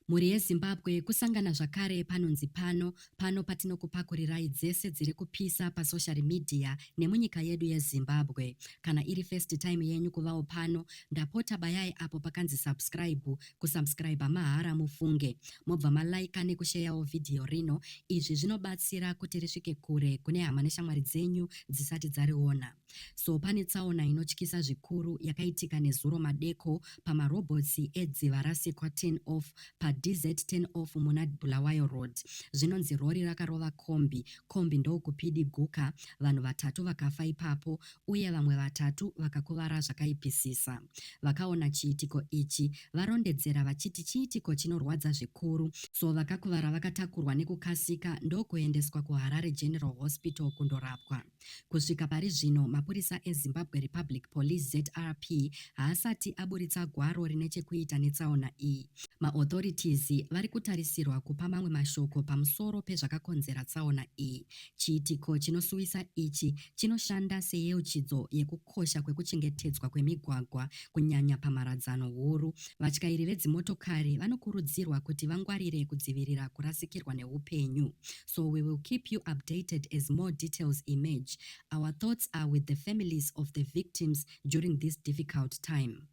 Mhuri yeZimbabwe kusangana zvakare panonzi pano patinokupakurirai dzese dziri kupisa pasocial media nemunyika yedu yeZimbabwe. Kana iri first time yenyu kuvawo pano, ndapota bayai apo pakanzi subscribe, kusubscribe mahara mufunge, mobva malaika nekusheyawo vhidhiyo rino. Izvi zvinobatsira kuti risvike kure kune hama neshamwari dzenyu dzisati dzariona. So pane tsaona inotyisa zvikuru yakaitika nezuro madeko pamarobhotsi edziva rasikwa 10 off DZ10 off muna Bulawayo Road. Zvinonzi rori rakarova kombi ndokupidiguka, vanhu 3 vakafa ipapo uye vamwe 3 vakakuvara zvakaipisisa. Vakaona chiitiko ichi varondedzera vachiti chiitiko chinorwadza zvikuru, so vakakuvara vakatakurwa nekukasika ndokuendeswa kuHarare General Hospital kundorapwa. Kusvika pari zvino, mapurisa eZimbabwe Republic Police ZRP haasati aburitsa gwaro rine chekuita netsaona iyi. Maauthorities vari kutarisirwa kupa mamwe mashoko pamusoro pezvakakonzera tsaona iyi. Chiitiko chinosuwisa ichi chinoshanda seyeuchidzo yekukosha kwekuchengetedzwa kwemigwagwa kunyanya pamharadzano huru. Vatyairi vedzimotokari vanokurudzirwa kuti vangwarire kudzivirira kurasikirwa neupenyu. So we will keep you updated as more details emerge. Our thoughts are with the families of the victims during this difficult time.